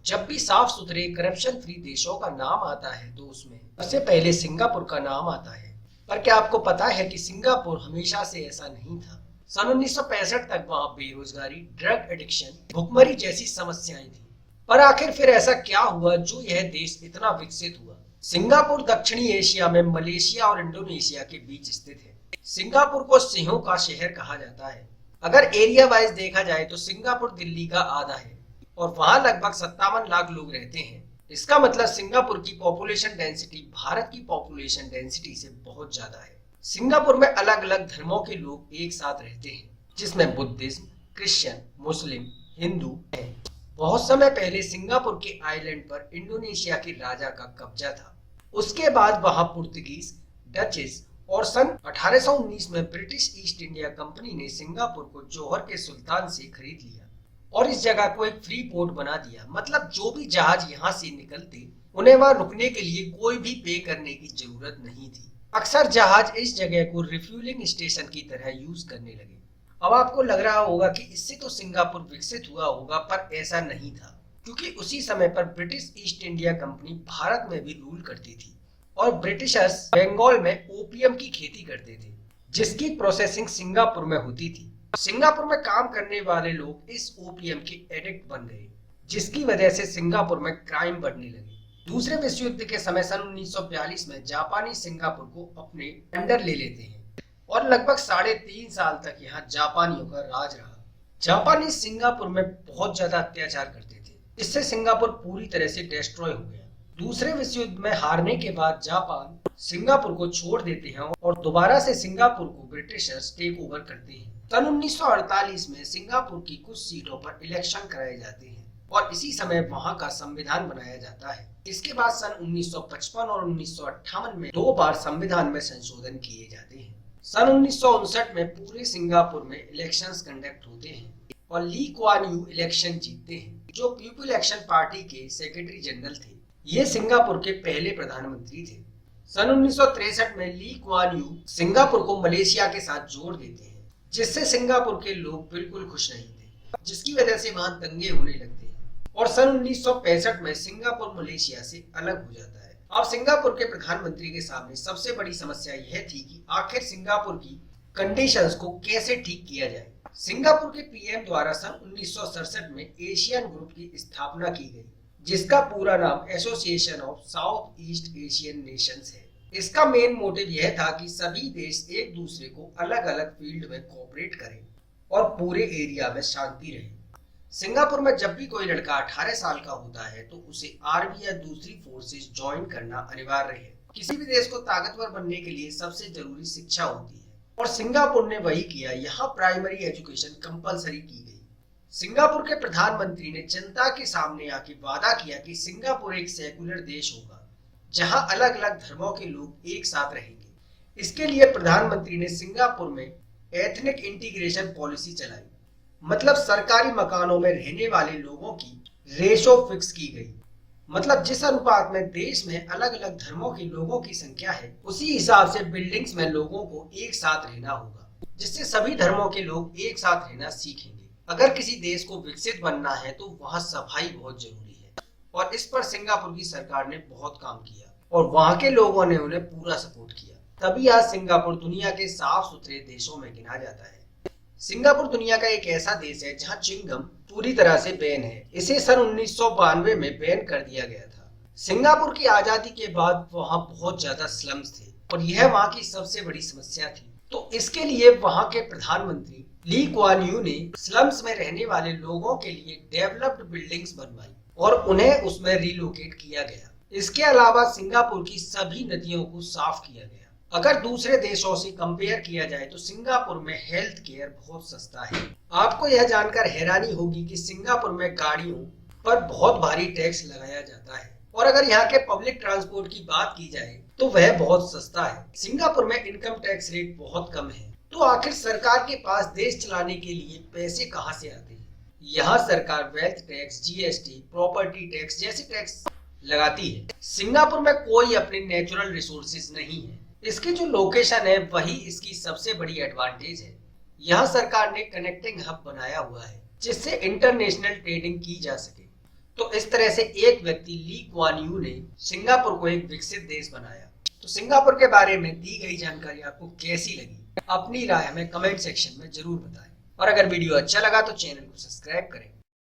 जब भी साफ सुथरे करप्शन फ्री देशों का नाम आता है तो उसमें सबसे पहले सिंगापुर का नाम आता है। पर क्या आपको पता है कि सिंगापुर हमेशा से ऐसा नहीं था। सन 1965 तक वहां बेरोजगारी, ड्रग एडिक्शन, भुखमरी जैसी समस्याएं थी। पर आखिर फिर ऐसा क्या हुआ जो यह देश इतना विकसित हुआ? सिंगापुर दक्षिणी एशिया में मलेशिया और इंडोनेशिया के बीच स्थित है। सिंगापुर को सिंहों का शहर कहा जाता है। अगर एरिया वाइज देखा जाए तो सिंगापुर दिल्ली का आधा है और वहां लगभग 57 लाख लोग रहते हैं। इसका मतलब सिंगापुर की पॉपुलेशन डेंसिटी भारत की पॉपुलेशन डेंसिटी से बहुत ज्यादा है। सिंगापुर में अलग अलग धर्मों के लोग एक साथ रहते हैं, जिसमें बुद्धिज्म, क्रिश्चियन, मुस्लिम, हिंदू है। बहुत समय पहले सिंगापुर के आइलैंड पर इंडोनेशिया के राजा का कब्जा था। उसके बाद वहां पुर्तगीज, डचेस और सन 1819 में ब्रिटिश ईस्ट इंडिया कंपनी ने सिंगापुर को जौहर के सुल्तान से खरीद लिया और इस जगह को एक फ्री पोर्ट बना दिया। मतलब जो भी जहाज यहाँ से निकलते उन्हें वहां रुकने के लिए कोई भी पे करने की जरूरत नहीं थी। अक्सर जहाज इस जगह को रिफ्यूलिंग स्टेशन की तरह यूज करने लगे। अब आपको लग रहा होगा कि इससे तो सिंगापुर विकसित हुआ होगा, पर ऐसा नहीं था, क्योंकि उसी समय पर British east India company Bharat में भी रूल करती थी और ब्रिटिशर्स बंगाल में ओपियम की खेती करते थे, जिसकी प्रोसेसिंग सिंगापुर में होती थी। सिंगापुर में काम करने वाले लोग इस ओपियम के एडिक्ट बन गए, जिसकी वजह से सिंगापुर में क्राइम बढ़ने लगे। दूसरे विश्व युद्ध के समय सन 1942 में जापानी सिंगापुर को अपने अंडर ले लेते हैं और लगभग 3.5 साल तक यहाँ जापानियों का राज रहा। जापानी सिंगापुर में बहुत ज्यादा अत्याचार करते थे, इससे सिंगापुर पूरी तरह से डिस्ट्रॉय हो गया। दूसरे विश्व युद्ध में हारने के बाद जापान सिंगापुर को छोड़ देते हैं और दोबारा से सिंगापुर को ब्रिटिशर्स टेक ओवर करते हैं। सन 1948 में सिंगापुर की कुछ सीटों पर इलेक्शन कराए जाते हैं और इसी समय वहां का संविधान बनाया जाता है। इसके बाद सन 1955 और 1958 में 2 बार संविधान में संशोधन किए जाते हैं। सन 1959 में पूरे सिंगापुर में इलेक्शंस कंडक्ट होते हैं और ली कुआन यू इलेक्शन जीतते हैं, जो पीपल एक्शन पार्टी के सेक्रेटरी जनरल थे। ये सिंगापुर के पहले प्रधानमंत्री थे। सन 1963 में ली कुआन यू सिंगापुर को मलेशिया के साथ जोड़ देते हैं, जिससे सिंगापुर के लोग बिल्कुल खुश नहीं थे, जिसकी वजह से वहां दंगे होने लगते हैं और सन 1965 में सिंगापुर मलेशिया से अलग हो जाता है। अब सिंगापुर के प्रधानमंत्री के सामने सबसे बड़ी समस्या यह थी कि आखिर सिंगापुर की कंडीशंस को कैसे ठीक किया जाए। सिंगापुर के पीएम द्वारा सन 1967 में एशियन ग्रुप की स्थापना की गई, जिसका पूरा नाम association of south east Asian Nations है। इसका मेन मोटिव यह था कि सभी देश एक दूसरे को अलग अलग फील्ड में कोऑपरेट करें और पूरे एरिया में शांति रहे। सिंगापुर में जब भी कोई लड़का 18 साल का होता है तो उसे आर्मी या दूसरी फोर्सेस ज्वाइन करना अनिवार्य है। किसी भी देश को ताकतवर बनने के लिए सबसे जरूरी शिक्षा होती है और सिंगापुर ने वही किया। यहाँ प्राइमरी एजुकेशन कंपलसरी की गई। सिंगापुर के प्रधानमंत्री ने जनता के सामने आके वादा किया कि सिंगापुर एक सेकुलर देश होगा, जहां अलग अलग धर्मों के लोग एक साथ रहेंगे। इसके लिए प्रधानमंत्री ने सिंगापुर में एथनिक इंटीग्रेशन पॉलिसी चलाई। मतलब सरकारी मकानों में रहने वाले लोगों की रेशो फिक्स की गई। मतलब जिस अनुपात में देश में अलग अलग धर्मों के लोगों की संख्या है, उसी हिसाब से बिल्डिंग्स में लोगों को एक साथ रहना होगा, जिससे सभी धर्मों के लोग एक साथ रहना सीखेंगे। अगर किसी देश को विकसित बनना है तो वहाँ सफाई बहुत जरूरी है और इस पर सिंगापुर की सरकार ने बहुत काम किया और वहाँ के लोगों ने उन्हें पूरा सपोर्ट किया। तभी आज सिंगापुर दुनिया के साफ सुथरे देशों में गिना जाता है। सिंगापुर दुनिया का एक ऐसा देश है जहाँ च्युइंगम पूरी तरह से बैन है। इसे सन 1992 में बैन कर दिया गया था। सिंगापुर की आजादी के बाद वहाँ बहुत ज्यादा स्लम्स थे और यह वहाँ की सबसे बड़ी समस्या थी। तो इसके लिए वहाँ के प्रधानमंत्री ली कुआन यू ने स्लम्स में रहने वाले लोगों के लिए डेवलप्ड बिल्डिंग्स बनवाई और उन्हें उसमें रिलोकेट किया गया। इसके अलावा सिंगापुर की सभी नदियों को साफ किया गया। अगर दूसरे देशों से कंपेयर किया जाए तो सिंगापुर में हेल्थ केयर बहुत सस्ता है। आपको यह जानकर हैरानी होगी कि सिंगापुर में गाड़ियों पर बहुत भारी टैक्स लगाया जाता है और अगर यहाँ के पब्लिक ट्रांसपोर्ट की बात की जाए तो वह बहुत सस्ता है। सिंगापुर में इनकम टैक्स रेट बहुत कम है। तो आखिर सरकार के पास देश चलाने के लिए पैसे कहाँ से आते हैं? यहाँ सरकार wealth tax, GST, property tax जैसे टैक्स लगाती है। सिंगापुर में कोई अपने नेचुरल रिसोर्सेज नहीं है। इसकी जो लोकेशन है वही इसकी सबसे बड़ी एडवांटेज है। यहाँ सरकार ने कनेक्टिंग हब बनाया हुआ है जिससे इंटरनेशनल ट्रेडिंग की जा सके। तो इस तरह से एक व्यक्ति ली कुआन यू ने सिंगापुर को एक विकसित देश बनाया। तो सिंगापुर के बारे में दी गई जानकारी आपको कैसी लगी, अपनी राय हमें कमेंट सेक्शन में जरूर बताएं। और अगर वीडियो अच्छा लगा तो चैनल को सब्सक्राइब करें।